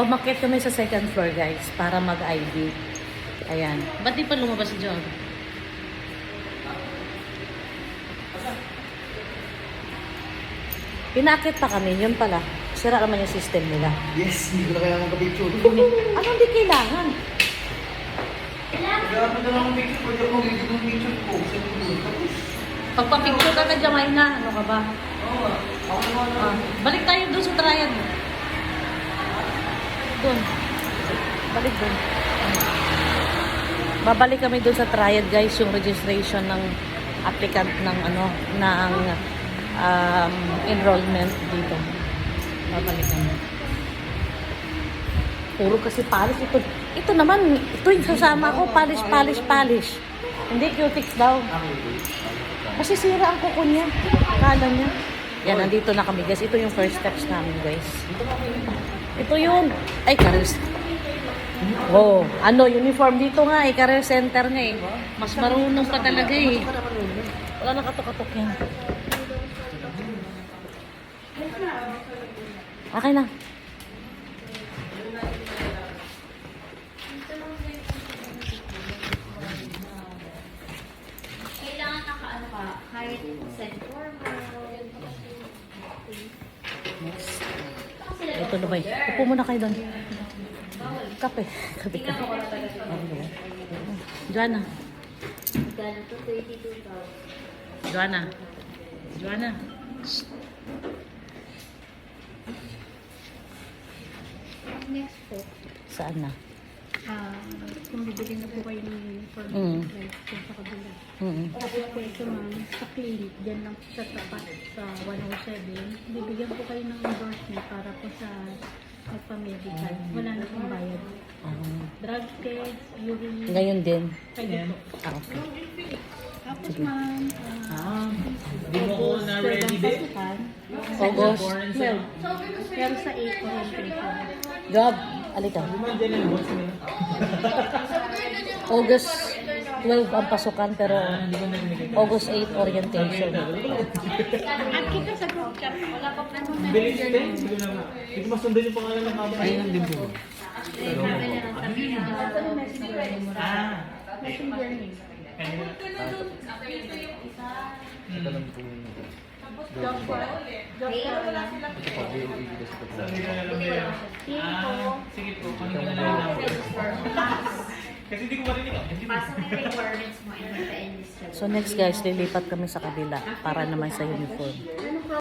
Umakyat kami sa second floor, guys, para mag-ID. Ayan. Ba't di pa lumabas si John? Pinakit pa kami, yun pala. Sira naman yung system nila. Yes, hindi ko na kailangan ka-picture. Ano hindi kailangan? Kailangan ko na lang picture. Pwede ako mag-video ng picture ko. Tapos, Pagpapicture ka na dyan, na. Ano ka ba? oo. Ako naman Ah, balik tayo doon sa triad. Doon. Balik doon. Babalik kami doon sa triad, guys, yung registration ng applicant ng ng enrollment dito. Babalik kami. Puro kasi polish ito. Ito naman, ito yung sasama ko, polish. Hindi cutics daw. Kasi sira ang kuko niya. Kala niya. Yan, nandito na kami, guys. Ito yung first steps namin, guys. Ito yun. Ay, career. Oh, uniform dito nga eh. Career center nga eh. Mas marunong pa talaga eh. Wala na katok-katok yan. Okay na. Kailangan naka-ano ka, kahit send formal. Ito na ba yun? Upo muna kayo doon. Kape. Kape ka. Joanna. Gano'n to, 32,000. Joanna. Joanna. Next po, Saan na? kung bibili na po kayo ng uniform, like sa kabila. Tapos po ito ma'am, sa clinic, dyan lang sa tapat sa 107, bibigyan po kayo ng endorsement para po sa magpa-medical. Wala na pong bayad. Drug test, urine, Ngayon din. kayo po. Okay. Tapos ma'am, Hindi mo ko na ready din. August. 12. Pero sa 8 orientation. Job. Alika. Nandiyan yung boss nila. August 12 ang pasukan pero August 8 orientation. At kita sa group chat, wala pa pa nung Bilis din. Hindi ko masundan yung pangalan ng kamay. Ayun din po. Messenger name. Ito lang po. Job for Sige po. Kasi hindi ko marinig. Pasok yung requirements mo and the So next, guys, lilipat kami sa kabila para naman sa uniform.